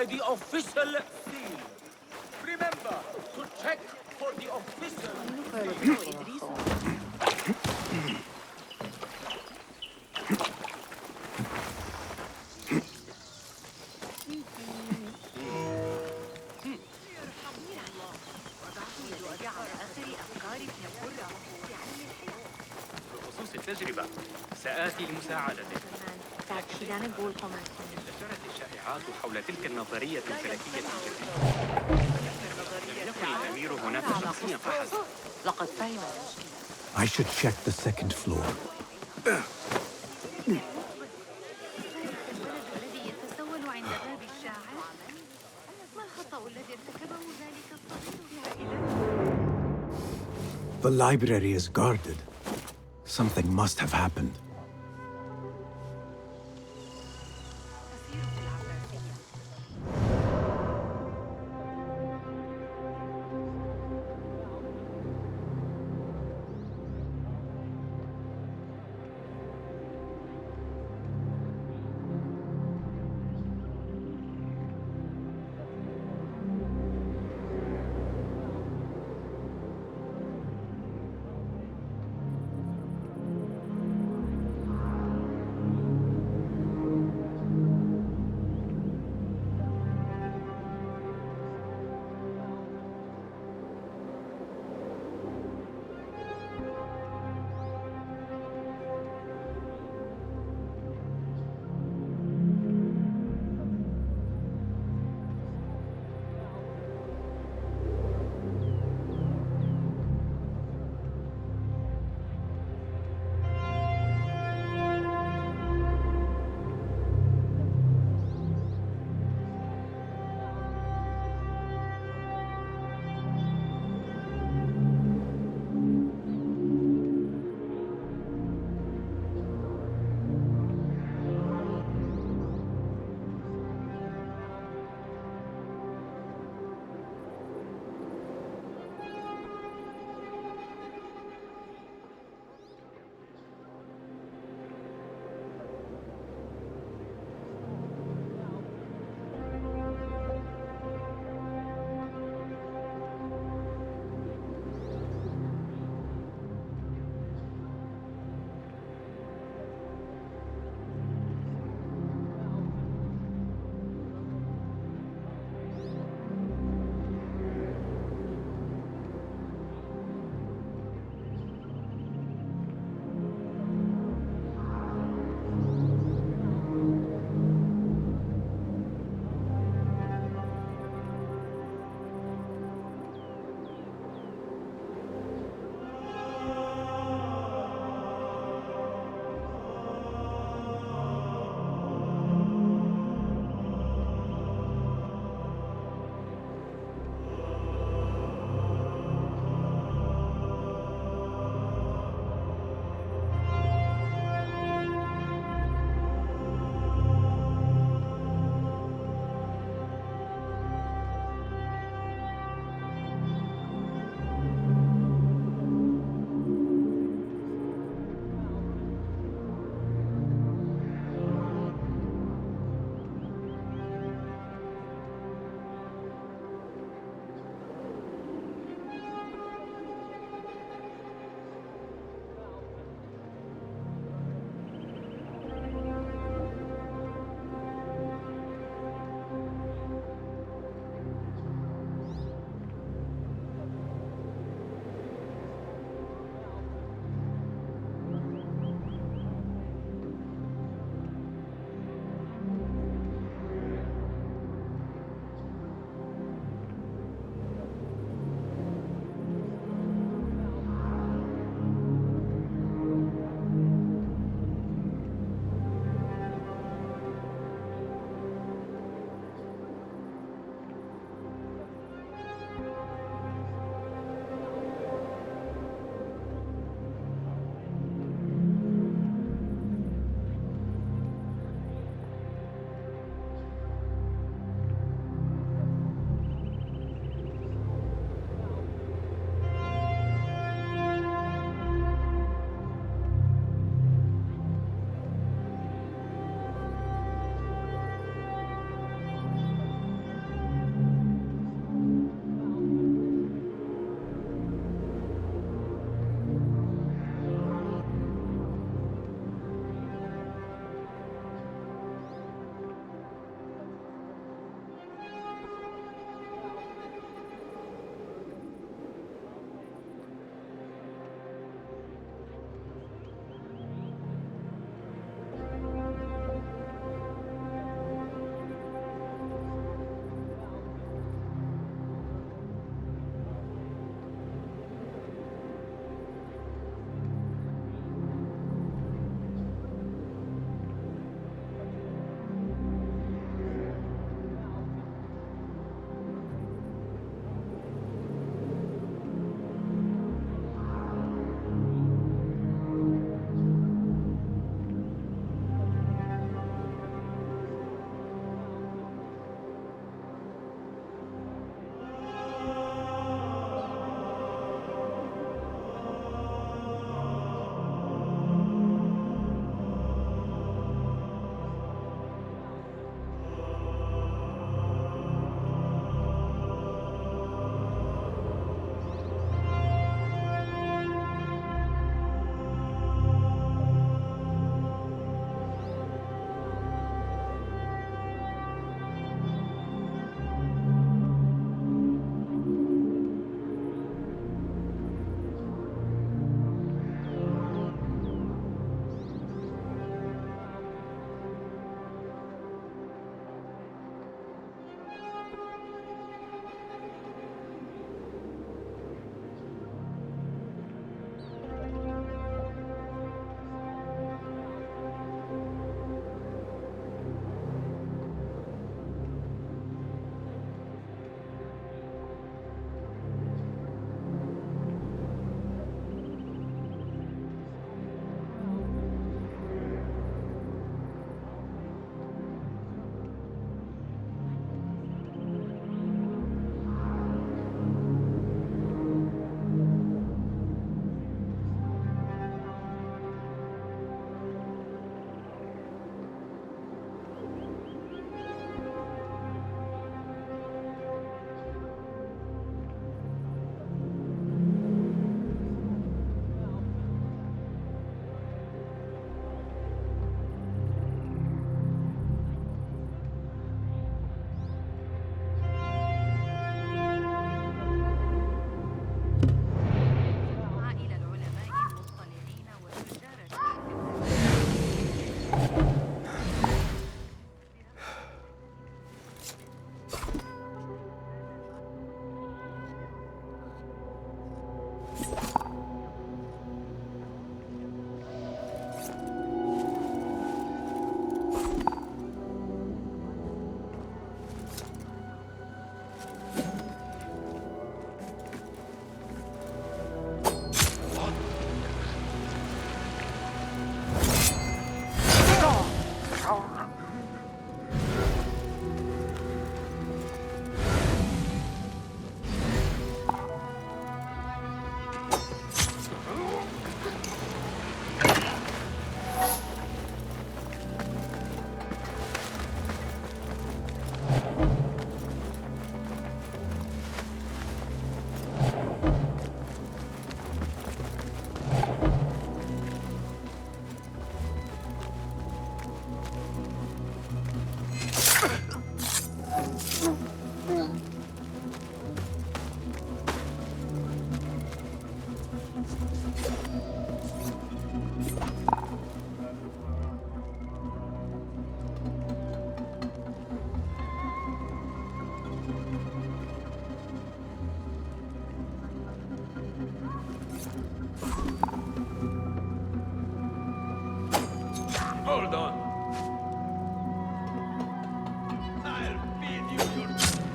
by the official seal. Remember to check for the official بخصوص التجربة سآتي لمساعدتك. انتشرت الشائعات حول تلك النظرية الفلكية الجديدة. لم يكن الأمير هناك شخصيا فحسب. لقد فهم. I should check the second floor. الذي يتسول عند باب الشاعر. ما الخطأ الذي ارتكبه ذلك الطفل بعائلته؟ The library is guarded. Something must have happened.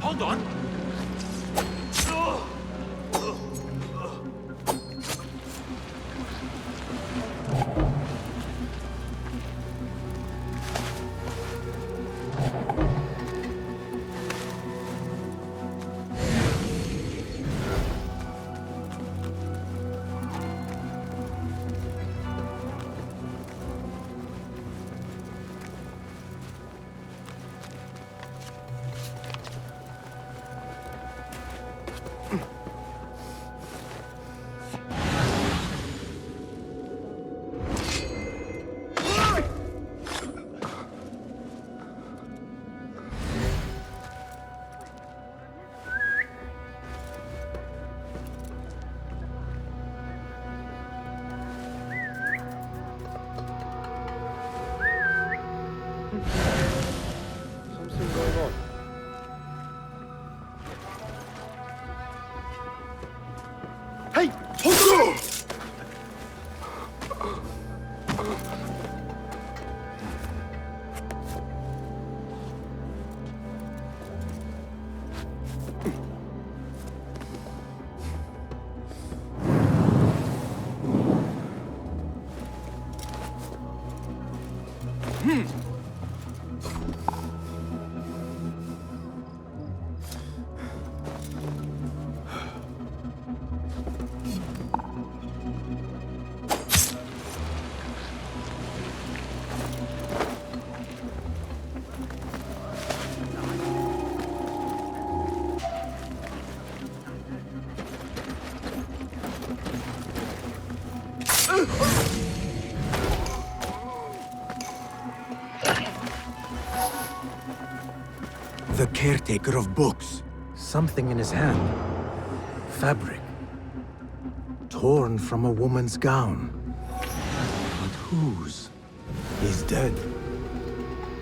Hold on. Something going on. Hey! Hold on! The caretaker of books. Something in his hand. Fabric. Torn from a woman's gown. But whose? He's dead.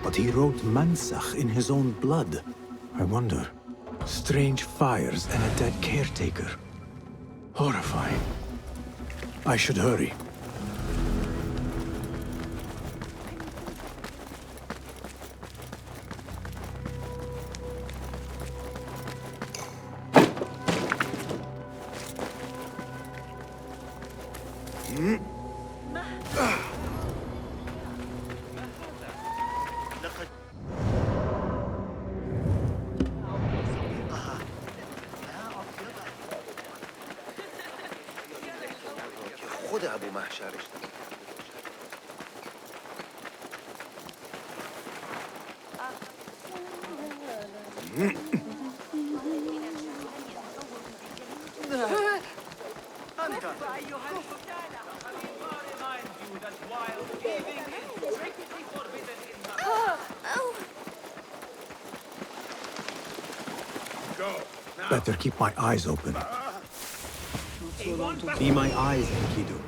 But he wrote Mansach in his own blood. I wonder. Strange fires and a dead caretaker. Horrifying. I should hurry. خد ابو محشر Better keep my eyes open. Be my eyes, Enkidu.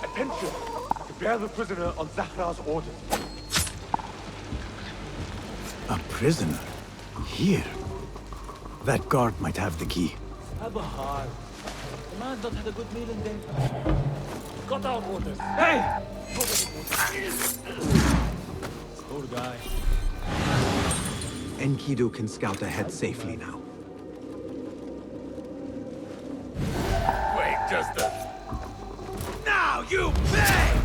Attention! Prepare the prisoner on Zahra's orders. A prisoner? Here? That guard might have the key. Abahar. The man not had a good meal in day. Got our orders. Hey! Poor guy. Enkidu can scout ahead safely now. Wait just a... Now you pay!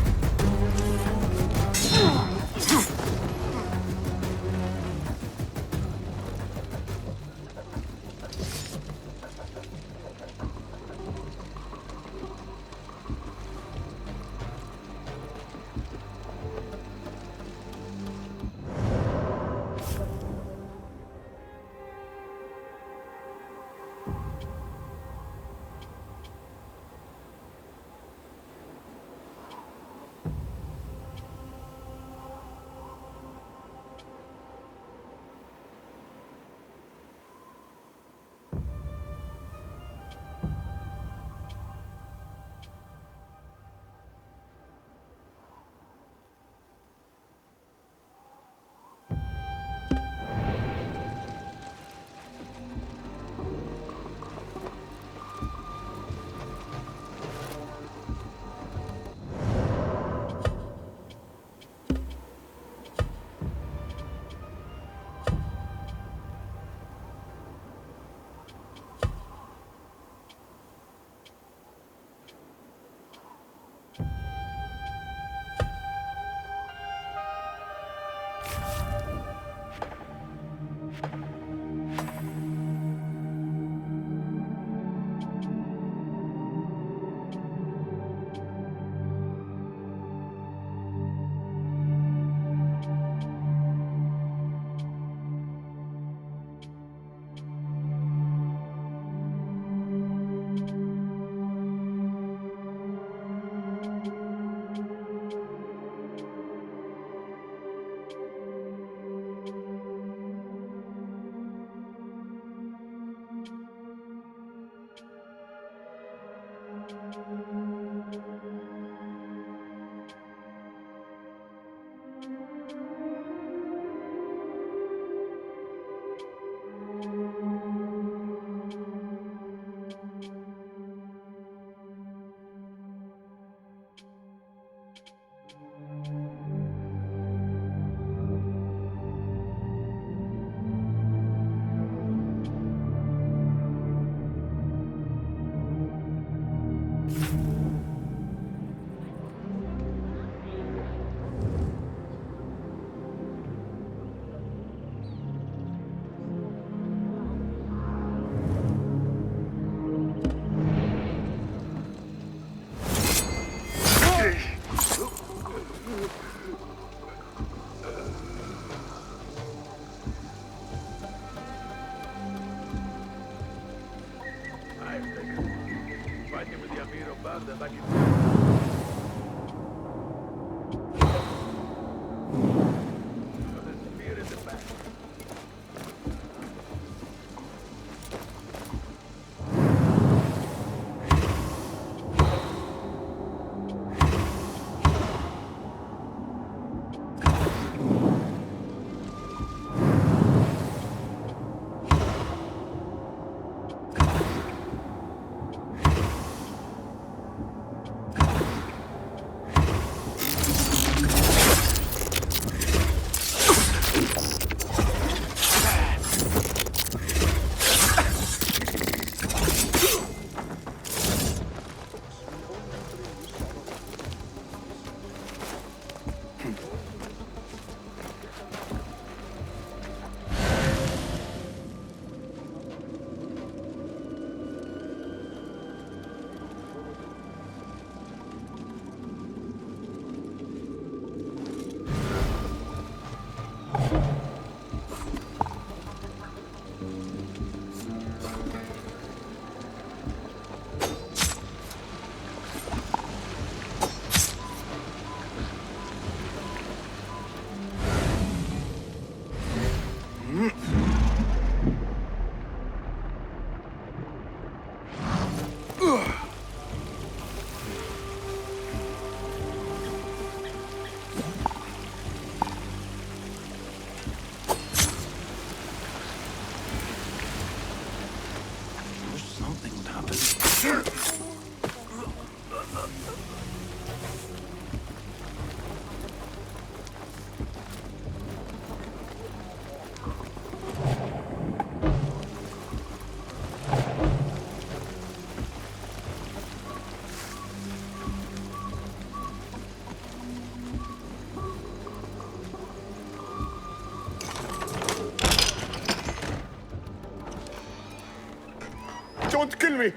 Don't kill me.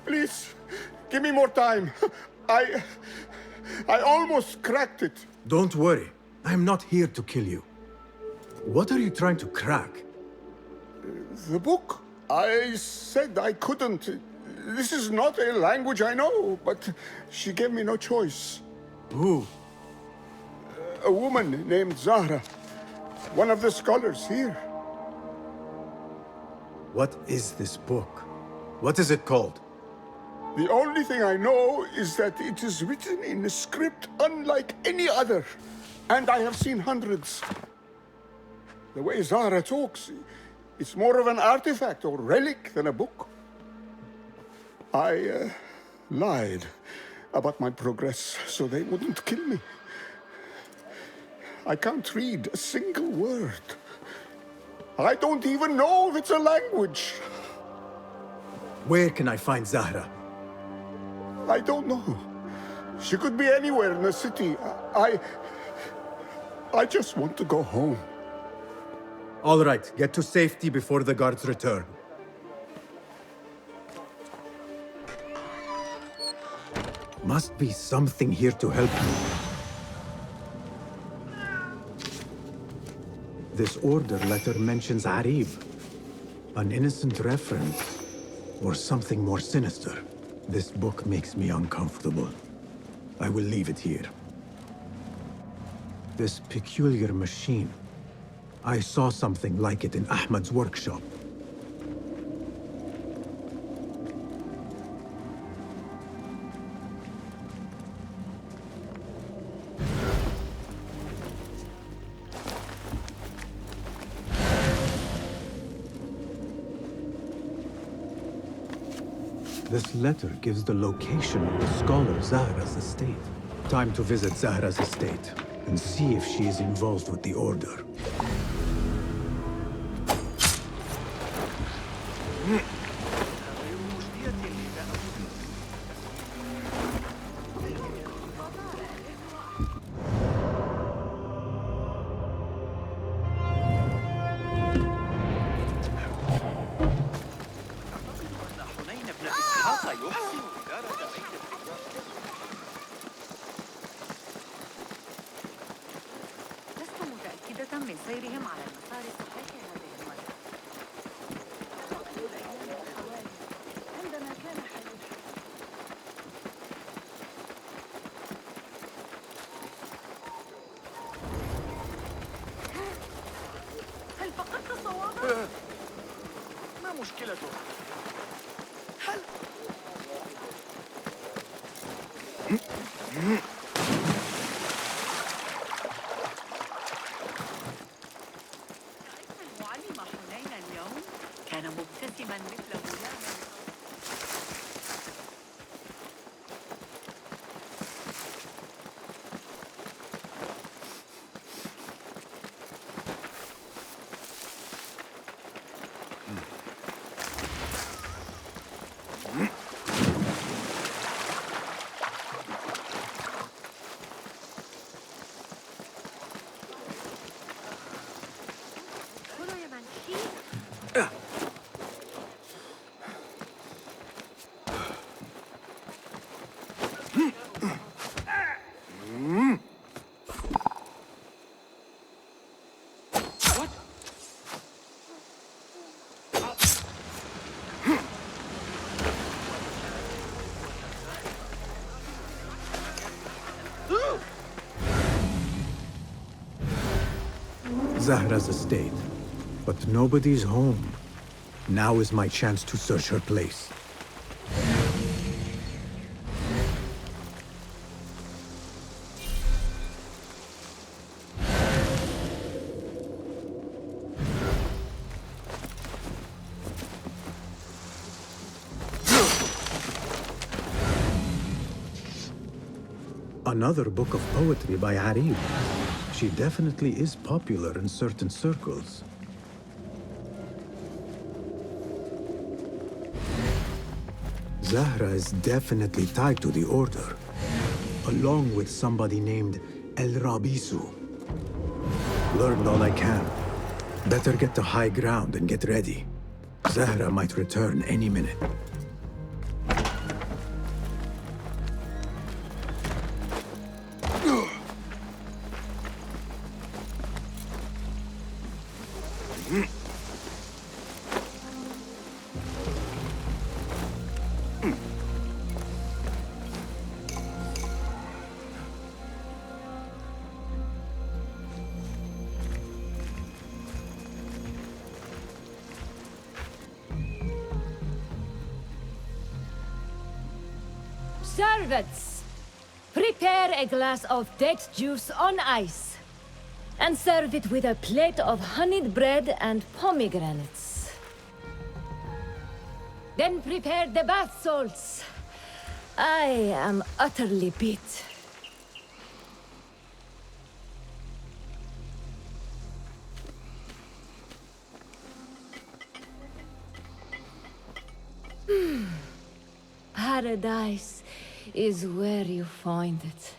Please. Give me more time. I almost cracked it. Don't worry. I'm not here to kill you. What are you trying to crack? The book. I said I couldn't. This is not a language I know, but she gave me no choice. Who? A woman named Zahra. One of the scholars here. What is this book? What is it called? The only thing I know is that it is written in a script unlike any other. And I have seen hundreds. The way Zahra talks, it's more of an artifact or relic than a book. I lied about my progress so they wouldn't kill me. I can't read a single word. I don't even know if it's a language. Where can I find Zahra? I don't know. She could be anywhere in the city. I just want to go home. All right, get to safety before the guards return. Must be something here to help you. This order letter mentions Arib. An innocent reference. Or something more sinister. This book makes me uncomfortable. I will leave it here. This peculiar machine. I saw something like it in Ahmad's workshop. This letter gives the location of the scholar Zahra's estate. Time to visit Zahra's estate and see if she is involved with the order. لست متأكدة من سيرهم على المسار الصحيح هذه المرة. عندما كان حديث مشكلته؟ المعلم حنين اليوم كان مبتسما مثل غلام. Zahra's estate. But nobody's home. Now is my chance to search her place. Another book of poetry by Arib. She definitely is popular in certain circles. Zahra is definitely tied to the Order, along with somebody named El Rabisu. Learned all I can. Better get to high ground and get ready. Zahra might return any minute. Servants, prepare a glass of date juice on ice, and serve it with a plate of honeyed bread and pomegranates. Then prepare the bath salts. I am utterly beat. Paradise is where you find it.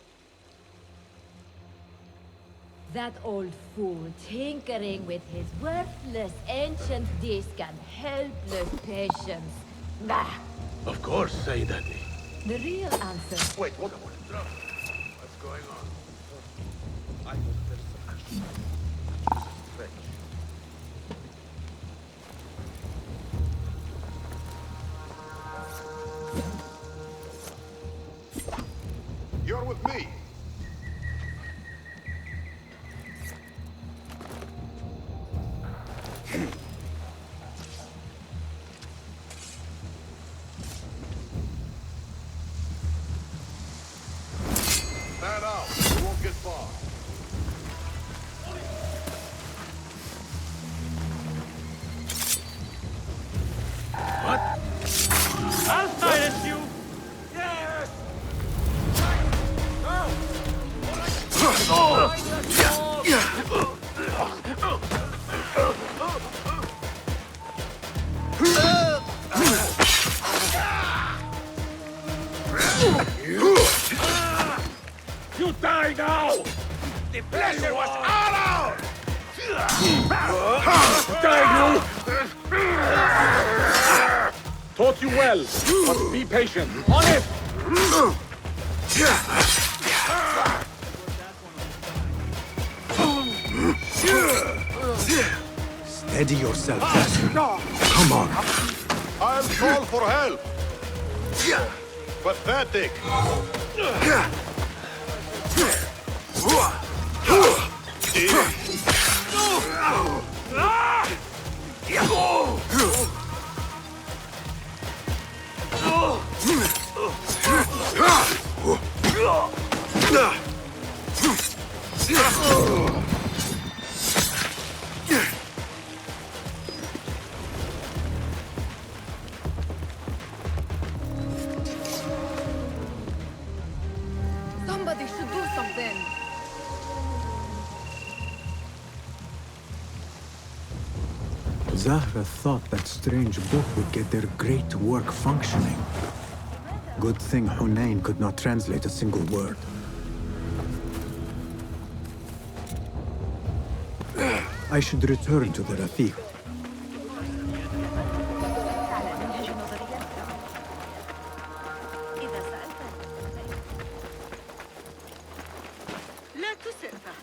That old fool tinkering with his worthless ancient disc and helpless patience. Bah! Of course, Sayyidati. The real answer. Wait, what? What's going on? I hope there's some action. French. You're with me. Stand out. You won't get far. I'll silence you! Yes! You die now! The pleasure was all ours! Die, you! Taught you well, but be patient. On it! Steady yourself, Jasper. Come on. I'll call for help. Pathetic. Zahra thought that strange book would get their great work functioning. Good thing Hunain could not translate a single word. I should return to the Rafiq.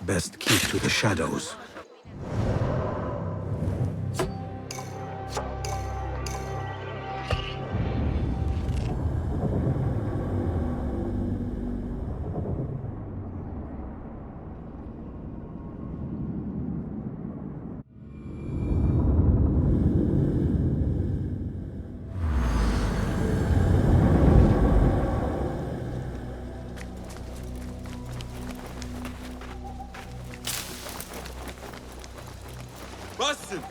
Best keep to the shadows. Basim!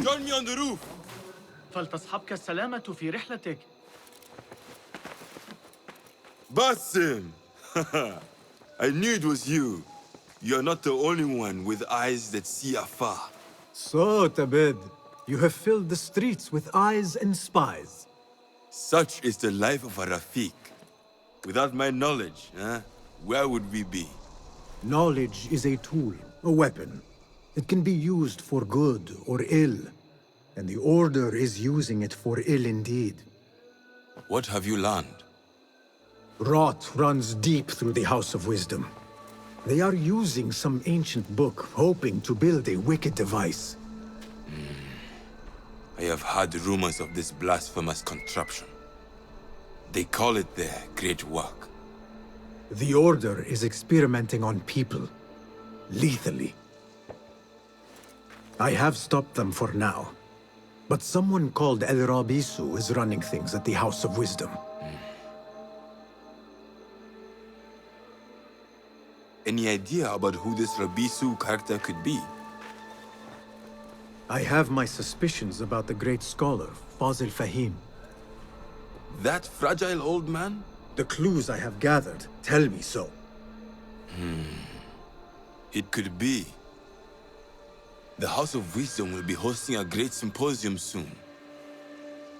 Join me on the roof! فلتصحبك السلامة في رحلتك. Basim! I knew it was you. You're not the only one with eyes that see afar. So, Tabid, you have filled the streets with eyes and spies. Such is the life of a Rafiq. Without my knowledge, where would we be? Knowledge is a tool, a weapon. It can be used for good or ill, and the Order is using it for ill indeed. What have you learned? Rot runs deep through the House of Wisdom. They are using some ancient book, hoping to build a wicked device. I have heard rumors of this blasphemous contraption. They call it their great work. The Order is experimenting on people, lethally. I have stopped them for now, but someone called El Rabisu is running things at the House of Wisdom. Any idea about who this Rabisu character could be? I have my suspicions about the great scholar, Fazil Fahim. That fragile old man? The clues I have gathered tell me so. It could be. The House of Wisdom will be hosting a great symposium soon.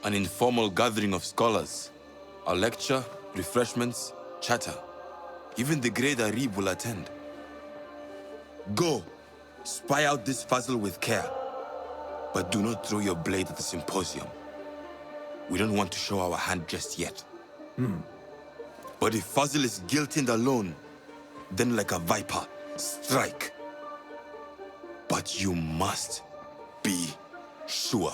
An informal gathering of scholars. A lecture, refreshments, chatter. Even the great Arib will attend. Go, spy out this Fazil with care. But do not throw your blade at the symposium. We don't want to show our hand just yet. But if Fazil is guilty and alone, then like a viper, strike. But you must be sure.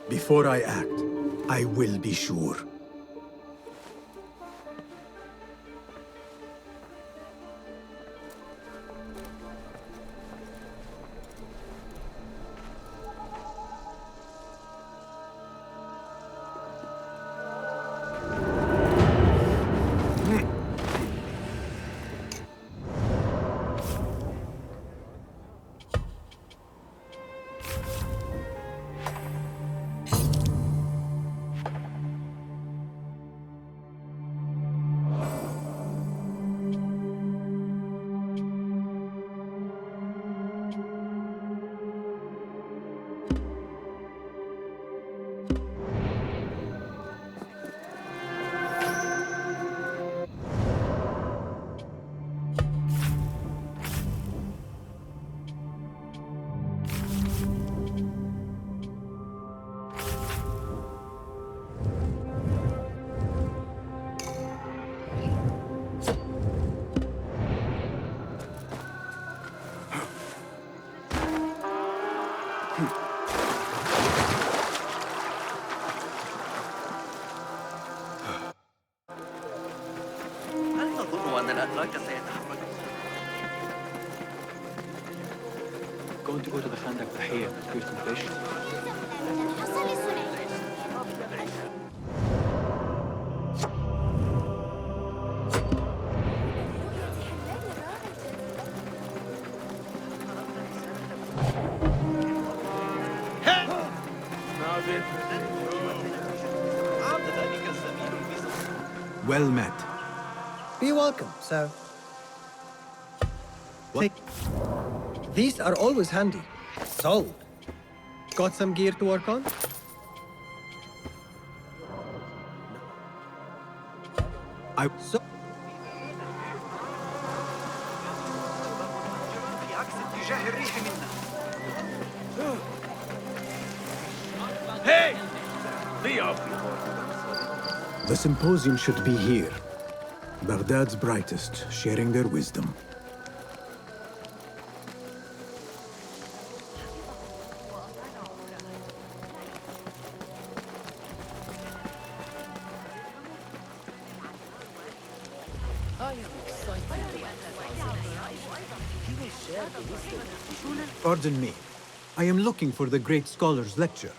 Before I act, I will be sure. هل تظن أن الأتراك سيتحرك؟ Going to go to the Khandak Tahir, get some fish. Well met. Be welcome, sir. Take. These are always handy. So, got some gear to work on? So Hey! Leo! The symposium should be here. Baghdad's brightest, sharing their wisdom. Pardon me. I am looking for the great scholar's lecture.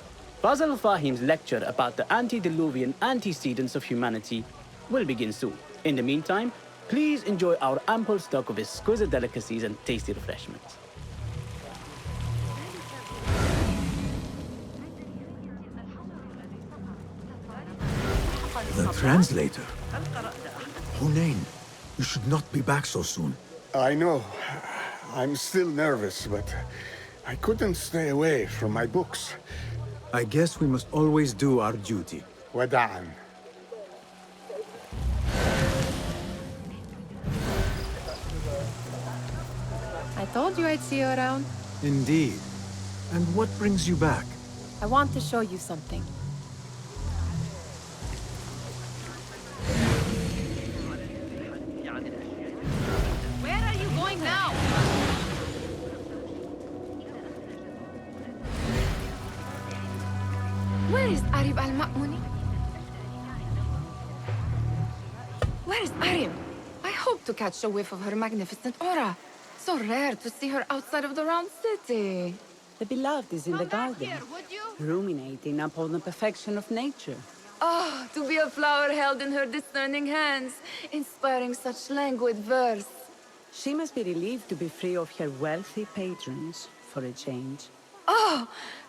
Fazl Fahim's lecture about the antediluvian antecedents of humanity will begin soon. In the meantime, please enjoy our ample stock of exquisite delicacies and tasty refreshments. The translator. Hunain, you should not be back so soon. I know. I'm still nervous, but I couldn't stay away from my books. I guess we must always do our duty. Wada'an. I told you I'd see you around. Indeed. And what brings you back? I want to show you something. Where are you going now? Where is Arib al-Ma'muni? Where is Arib? I hope to catch a whiff of her magnificent aura. So rare to see her outside of the round city. The beloved is in the garden, Here, would you? ruminating upon the perfection of nature. Oh, to be a flower held in her discerning hands, inspiring such languid verse. She must be relieved to be free of her wealthy patrons for a change. Oh,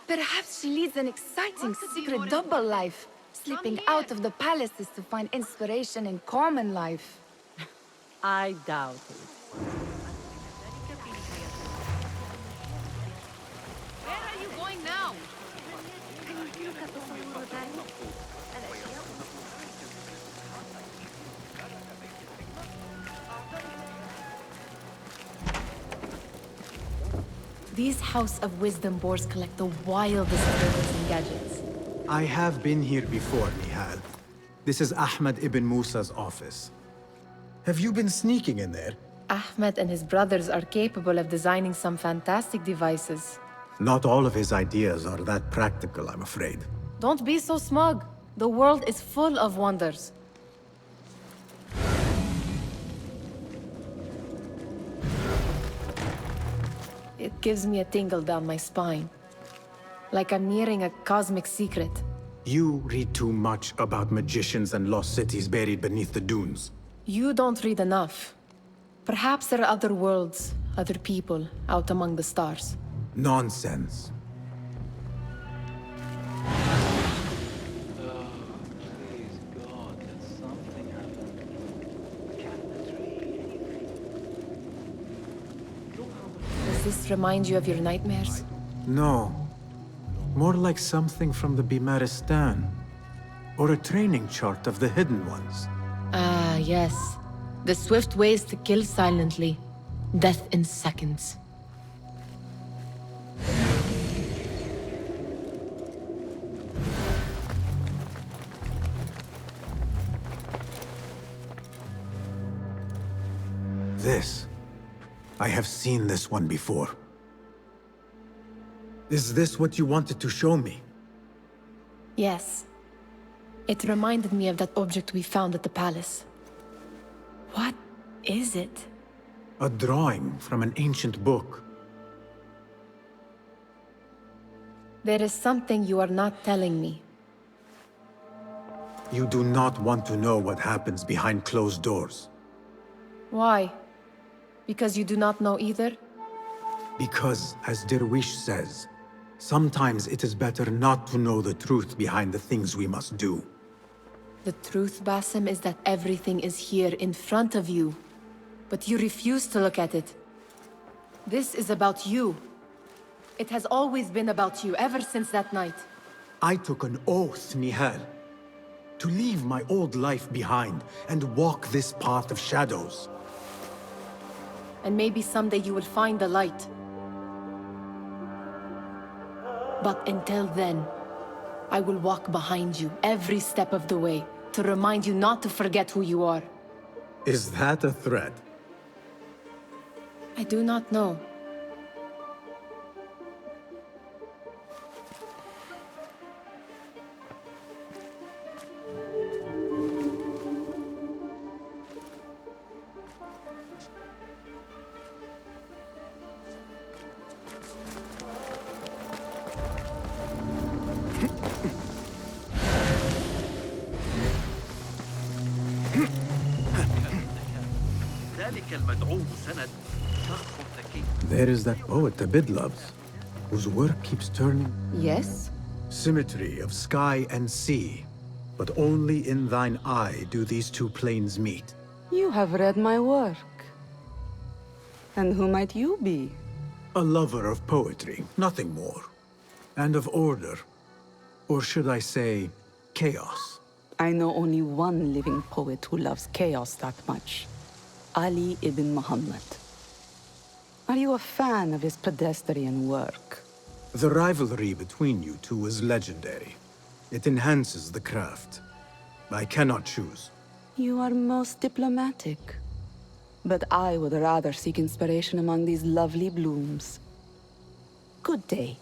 perhaps she leads an exciting secret double life, slipping out of the palaces to find inspiration in common life. I doubt it. Where are you going now? These House of Wisdom boars collect the wildest gadgets and gadgets. I have been here before, Nihal. This is Ahmed ibn Musa's office. Have you been sneaking in there? Ahmed and his brothers are capable of designing some fantastic devices. Not all of his ideas are that practical, I'm afraid. Don't be so smug. The world is full of wonders. It gives me a tingle down my spine. Like I'm nearing a cosmic secret. You read too much about magicians and lost cities buried beneath the dunes. You don't read enough. Perhaps there are other worlds, other people, out among the stars. Nonsense. Does this remind you of your nightmares? No. More like something from the Bimaristan. Or a training chart of the Hidden Ones. Ah, yes. The swift ways to kill silently. Death in seconds. This. I have seen this one before. Is this what you wanted to show me? Yes. It reminded me of that object we found at the palace. What is it? A drawing from an ancient book. There is something you are not telling me. You do not want to know what happens behind closed doors. Why? Because you do not know either? Because, as Derwish says, sometimes it is better not to know the truth behind the things we must do. The truth, Basim, is that everything is here in front of you. But you refuse to look at it. This is about you. It has always been about you, ever since that night. I took an oath, Nihal, to leave my old life behind and walk this path of shadows. And maybe someday you will find the light. But until then, I will walk behind you every step of the way to remind you not to forget who you are. Is that a threat? I do not know. There is that poet Abid loves, whose work keeps turning. Yes? Symmetry of sky and sea, but only in thine eye do these two planes meet. You have read my work. And who might you be? A lover of poetry, nothing more. And of order. Or should I say, chaos. I know only one living poet who loves chaos that much. Ali ibn Muhammad. Are you a fan of his pedestrian work? The rivalry between you two is legendary. It enhances the craft. I cannot choose. You are most diplomatic. But I would rather seek inspiration among these lovely blooms. Good day.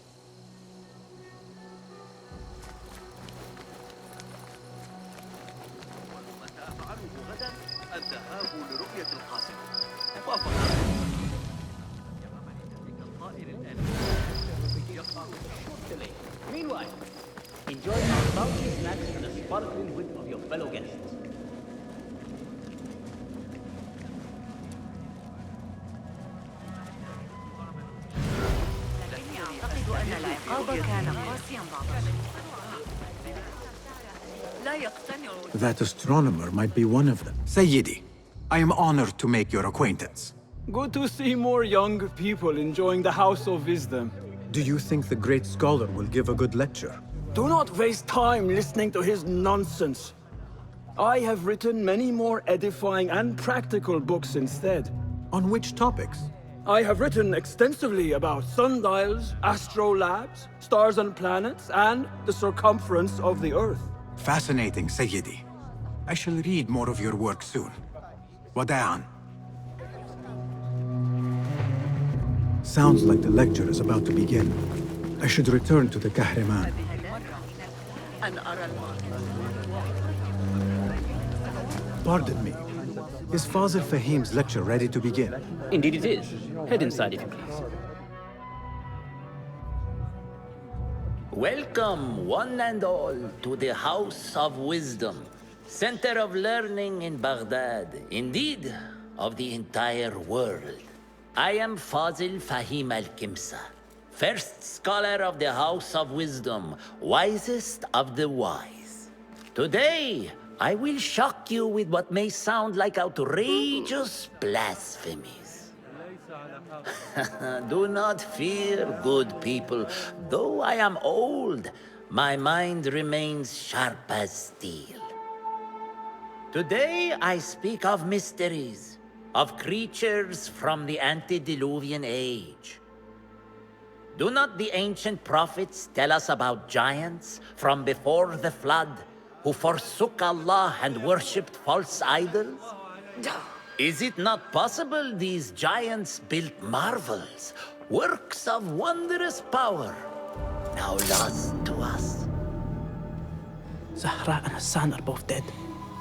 Meanwhile, enjoy our bounty snacks and the sparkling wit of your fellow guests. لكني أعتقد أن العقاب كان قاسيا بعض لا يقتنع. That astronomer might be one of them. Sayyidi, I am honored to make your acquaintance. Good to see more young people enjoying the House of Wisdom. Do you think the great scholar will give a good lecture? Do not waste time listening to his nonsense. I have written many more edifying and practical books instead. On which topics? I have written extensively about sundials, astrolabes, stars and planets, and the circumference of the Earth. Fascinating, Sayyidi. I shall read more of your work soon. Wada'an. Sounds like the lecture is about to begin. I should return to the Kahraman. Pardon me. Is Fazil Fahim's lecture ready to begin? Indeed it is. Head inside if you please. Welcome, one and all, to the House of Wisdom, center of learning in Baghdad, indeed, of the entire world. I am Fazil Fahim al-Kimsa, first scholar of the House of Wisdom, wisest of the wise. Today, I will shock you with what may sound like outrageous blasphemies. Do not fear, good people. Though I am old, my mind remains sharp as steel. Today I speak of mysteries, of creatures from the antediluvian age. Do not the ancient prophets tell us about giants from before the flood who forsook Allah and worshipped false idols? Is it not possible these giants built marvels, works of wondrous power, now lost to us? Zahra and Hassan are both dead,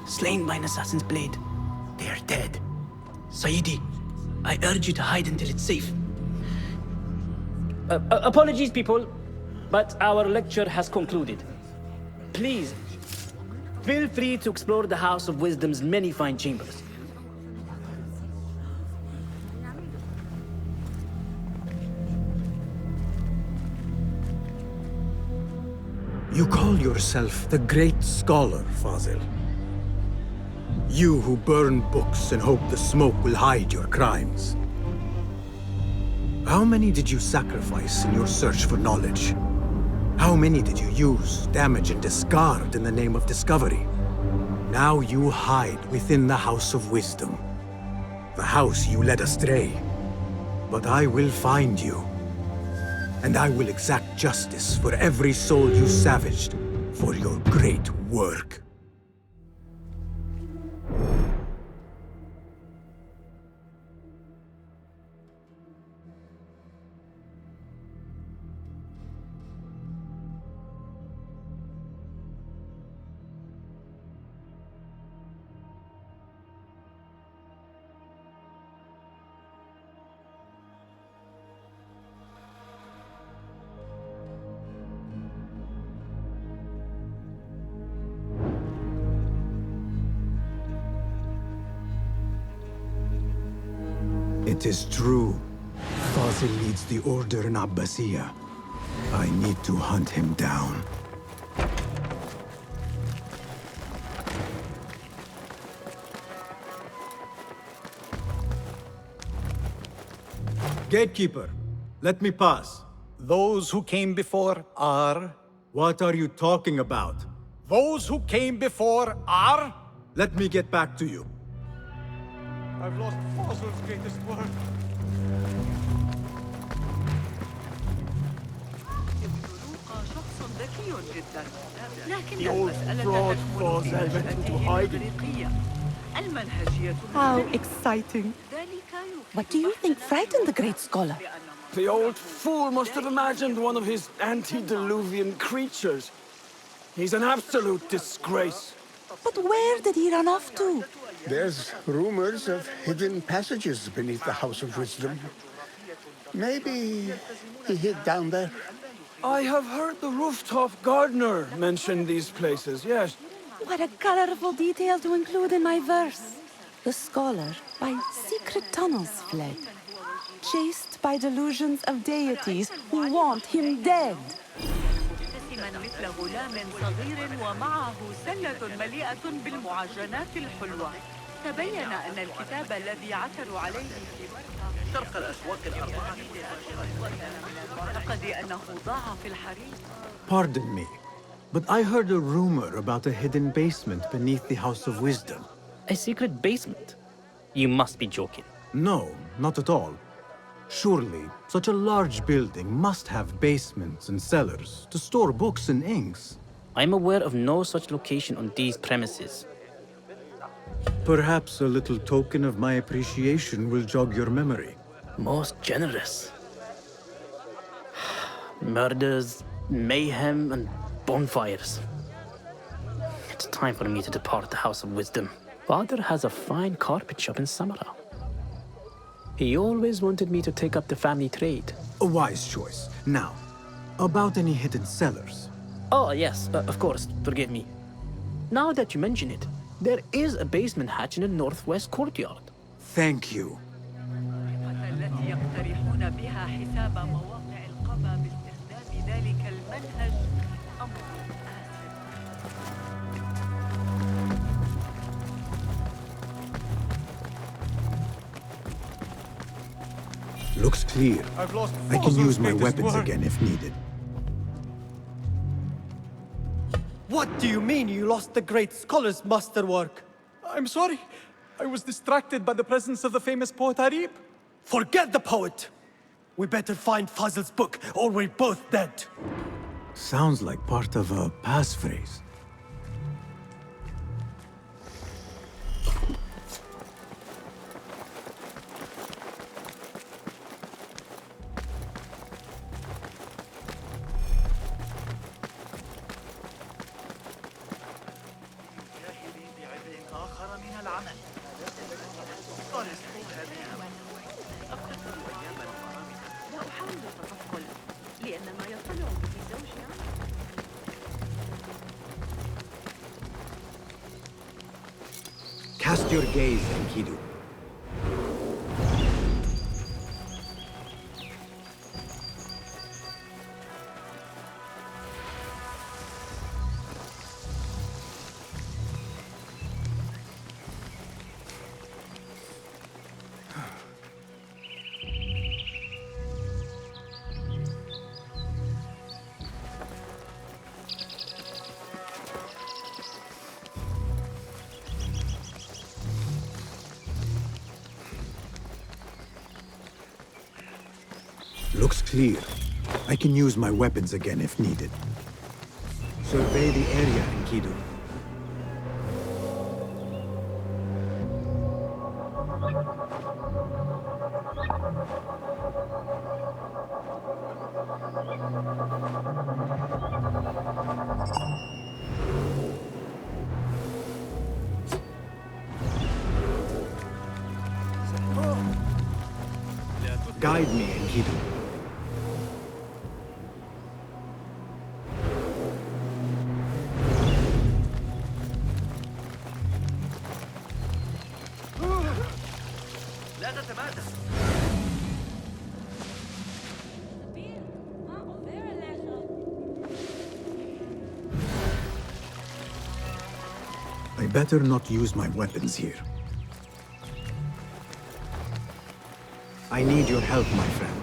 slain by an assassin's blade. They're dead. Sayyidi, I urge you to hide until it's safe. Apologies, people, but our lecture has concluded. Please, feel free to explore the House of Wisdom's many fine chambers. You call yourself the great scholar, Fazil. You who burn books and hope the smoke will hide your crimes. How many did you sacrifice in your search for knowledge? How many did you use, damage, and discard in the name of discovery? Now you hide within the House of Wisdom. The house you led astray. But I will find you. And I will exact justice for every soul you savaged for your great work. It is true. Fazil leads the Order in Abbasiyah. I need to hunt him down. Gatekeeper, let me pass. Those who came before are... What are you talking about? Those who came before are... Let me get back to you. I've lost Fazil's greatest work. The old fraud Fazil went into hiding. How exciting. What do you think frightened the great scholar? The old fool must have imagined one of his antediluvian creatures. He's an absolute disgrace. But where did he run off to? There's rumors of hidden passages beneath the House of Wisdom. Maybe he hid down there. I have heard the rooftop gardener mention these places, yes. What a colorful detail to include in my verse. The scholar by secret tunnels fled, chased by delusions of deities who want him dead. مثل غلام صغير ومعه سلة مليئة بالمعجنات الحلوة. تبين أن الكتاب الذي عثروا عليه في شرق الأسواق الأربعة أعتقد أنه ضاع في الحريق. Pardon me, but I heard a rumor about a hidden basement beneath the House of Wisdom. A secret basement? You must be joking. No, not at all. Surely, such a large building must have basements and cellars to store books and inks. I'm aware of no such location on these premises. Perhaps a little token of my appreciation will jog your memory. Most generous. Murders, mayhem, and bonfires. It's time for me to depart the House of Wisdom. Father has a fine carpet shop in Samara. He always wanted me to take up the family trade. A wise choice. Now, about any hidden cellars? Oh, yes, of course, forgive me. Now that you mention it, there is a basement hatch in the northwest courtyard. Thank you. التي يقترحون بها حساب مواقع القمع باستخدام ذلك المنهج أمر Looks clear. I can use my weapons again if needed. What do you mean you lost the great scholar's masterwork? I'm sorry. I was distracted by the presence of the famous poet Harib. Forget the poet! We better find Fazil's book, or we're both dead. Sounds like part of a passphrase. Cast your gaze, Enkidu. Looks clear. I can use my weapons again if needed. Survey the area, Enkidu. Guide me, Enkidu. لا تتمادى. I better not use my weapons here. I need your help, my friend.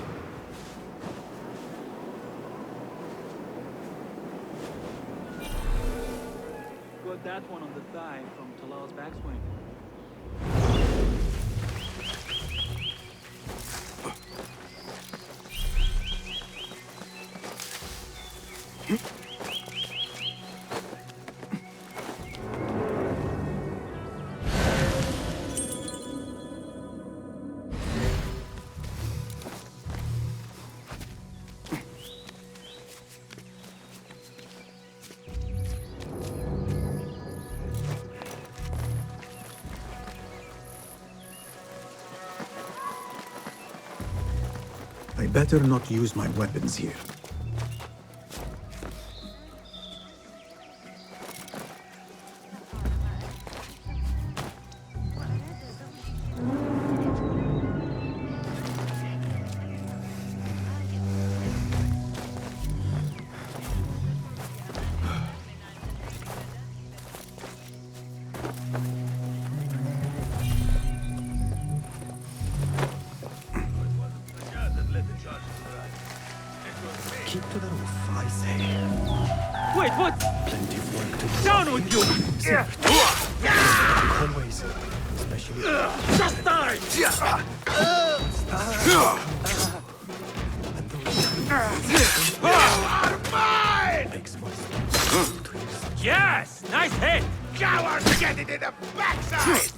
Got that one on the thigh from Talal's backswing. I better not use my weapons here. Keep to the roof, I say. Wait, what? Plenty of work to do. Down with you! Always. Especially... Just die! Yes! Nice hit! Cowards get it in the backside!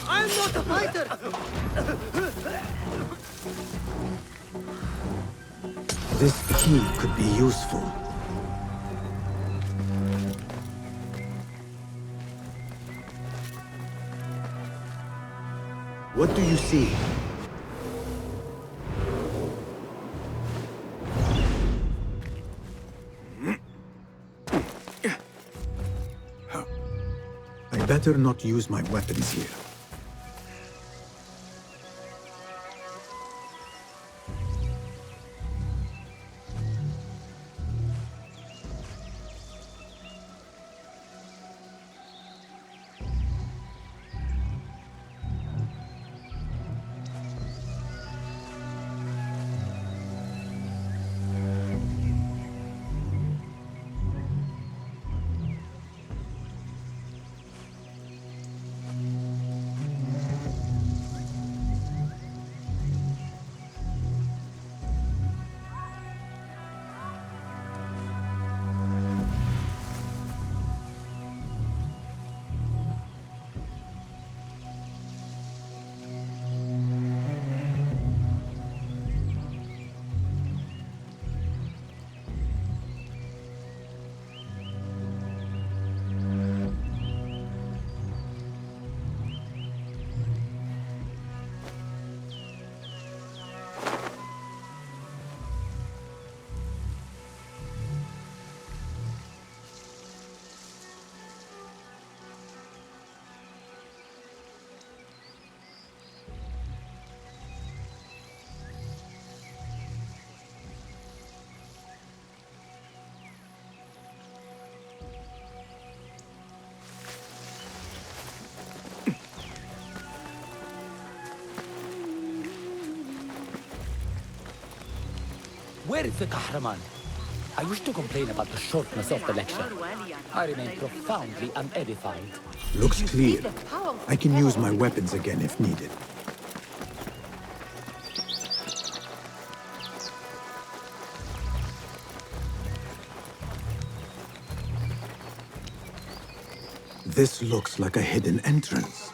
I'm not a fighter! This key could be useful. What do you see? I better not use my weapons here. Where is the Kahraman? I wish to complain about the shortness of the lecture. I remain profoundly unedified. Looks clear. I can use my weapons again if needed. This looks like a hidden entrance.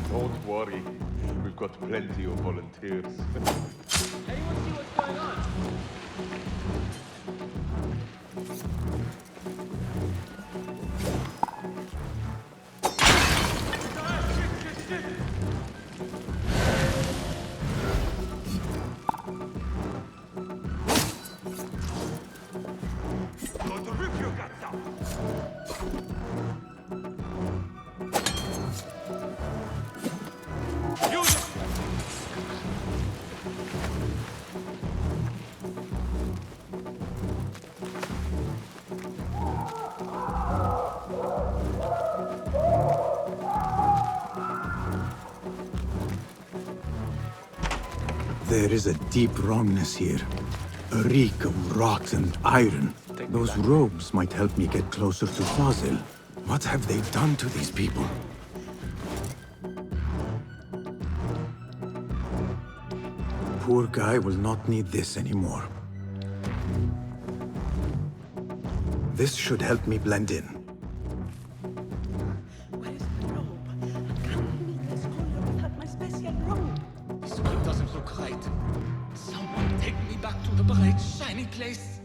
Don't worry. We've got plenty of volunteers. Anyone see what's going on? There is a deep wrongness here. A reek of rot and iron. Those robes might help me get closer to Fazil. What have they done to these people? Poor guy will not need this anymore. This should help me blend in. This one doesn't look right. Someone take me back to the bright, shiny place.